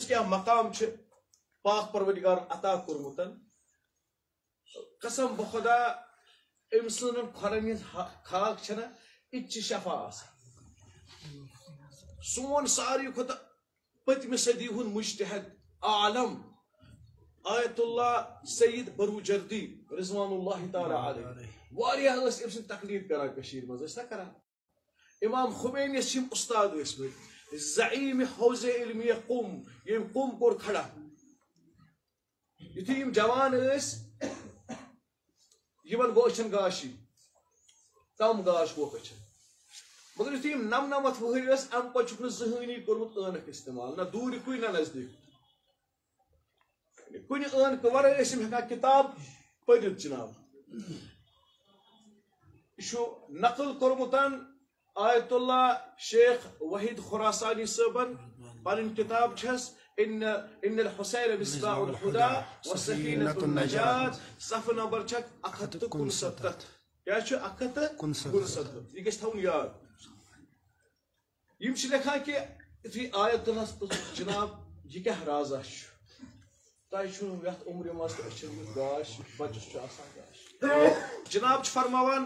کیا مقام پاک پروردگار عطا کورمت قسم بخدا ام سن کھرن خاک چھنا ات شفا سون ساری کھت پتم صدی ہند مجتہد عالم آیت اللہ سید بروجردی رضوان اللہ تعالی علیہ واریاہ ام سن تقلید کران کشیر مز کران امام خمینی یم استاد ٲسمٕتۍ زعیم حوض علمیہ قم یم قم کور کھڑا یتھُے یم جوان یمن گو اچھن گاشی کم گاش گوکھ اچھن مگر یتھُے یم نمنمتھ وہری ام پتہٕ چھُکھ نہٕ زٕہٲنی کوٚرمُت عٲنُک استعمال نہ دوٗرِ کُے نہ نزدیٖک کُنہِ عٲنکہٕ ورٲے ٲسۍ یِم ہٮ۪کان کِتاب پٔرِتھ جناب یہِ چھُ نقل کوٚرمُت آیت اللہ شیخ وحید خراسانی صٲبن پنٕنۍ کتاب چھس ان الحسین مصباح الہدى وسکینۃ النجات صفحہ نمبر چھک 169 کیا چھُ 169 یہ گژھِ تھاوُن یاد یم چھِ لیکھان کہ یُتھُے آیت اللہ جناب یہ کیاہ رازا چھُ تۄہہِ چھُنہٕ یتھ عمرِ منٛز تہِ أچھن یُتھ گاش بچس چھُ آسان گاش جناب چھُ فرماوان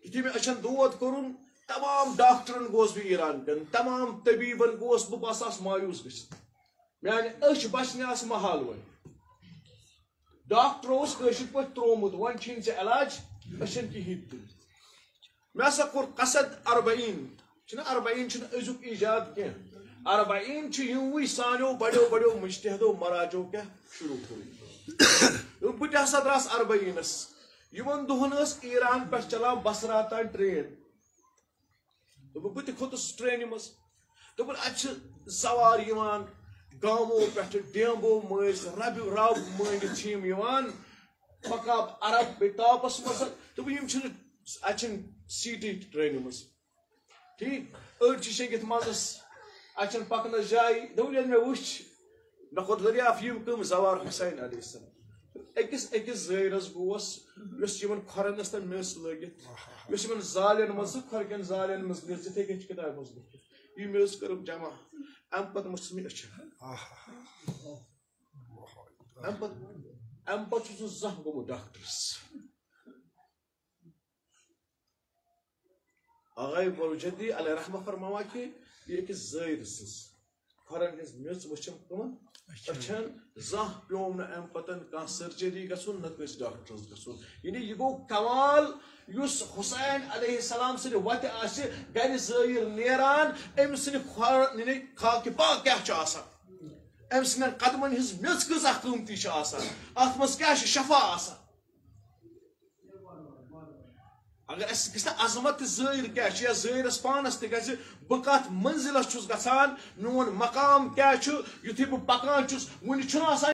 یتھُے مےٚ أچھن دود کوٚرُن تمام ڈاکٹرن گوس بہٕ ایران کن تمام طبیبن گوس بہٕ بس آس مایوس گژھِتھ میانہِ أچھ بچنہِ آسہٕ محال وۄنۍ ڈاکٹرو اوس کٲشِر پٲٹھۍ تروومُت وۄنۍ چھُنہٕ ژےٚ علاج أچھن کِہیٖنۍ تہِ مےٚ ہسا کوٚر قصد 40 چھُنہ 40 چھُنہٕ أزیُک ایجاد کینٛہہ 40 چھُ یِموٕے سانیو بڑیو مجتہدو مراجو کیاہ شروع کوٚرمُت بہٕ تہِ ہسا دراس 40 یِمن دۄہن ٲس ایران پٮ۪ٹھ چلان بصرا تام ٹرین بہٕ تہِ کھوٚتُس ٹرینہِ منٛز دوٚپُن اَتہِ چھِ سوار یِوان گامو پٮ۪ٹھٕ ڈیمبو مٔنٛزۍ رب مٲنِتھ چھِ یِم یِوان پکاب عرب بیٚیہِ تاپس منٛز دوٚپُن یِم چھِنہٕ اَتہِ چھِنہٕ سیٖٹٕے ٹرینہِ منٛز ٹھیٖک أڑۍ چھِ شیٚنگِتھ منٛزس اَتہِ چھنہٕ پکنس جایہِ دوٚپُن ییٚلہِ مےٚ وٕچھ مےٚ کھوٚت دٔریاف یِم کٕم زوار حُسین علیہ السلام أکِس زٲیرس گوس یُس یِمن کھۄرن ٲس تَتھ میٚژ لٲگِتھ یُس یِمن زالٮ۪ن منٛز کھۄرٕ کٮ۪ن زالٮ۪ن منٛز میٚژ یِتھٕے کٔنۍ چھِ کِتابہِ منٛز لیکھِتھ یہِ میٚژ کٔرٕم جمع امہِ پتہٕ مٔژھ مےٚ أچھن امہِ پتہٕ چھُس نہٕ زانٛہہ گوٚمُت ڈاکٹرس آغاے بروجردی علیہ رحمہ فرماوان کہ یہِ أکِس زٲیر سٕنٛز کھۄرن ہٕنٛز میٚژ وٕچھم کٕمن أچھن زانٛہہ پیوم نہٕ امہِ پتہٕ کانٛہہ سرجری گژھُن نہ کٲنٛسہِ ڈاکٹرس گژھُن یعنی یہِ گوٚو کمال یُس حُسین علیہ السلام سٕنٛدِ وتہِ آسہِ گرِ زٲیِر نیران أمۍ سٕنٛدِ کھۄرٕ خاکہِ پاک کیاہ چھُ آسان أمۍ سٕنٛدٮ۪ن قدمن ہٕنٛز میٚژ کۭژاہ قۭمتی چھِ آسان اتھ منٛز کیاہ چھُ شفا آسان اگر اسہِ گژھِ نہ عظمت تہِ زٲیِر کیاہ چھُ یا زٲیرس پانس تہِ گژھِ بہٕ کتھ منزلس چھُس گژھان میون مقام کیاہ چھُ یُتھُے بہٕ پکان چھُس وُنہِ چھُنہٕ آسان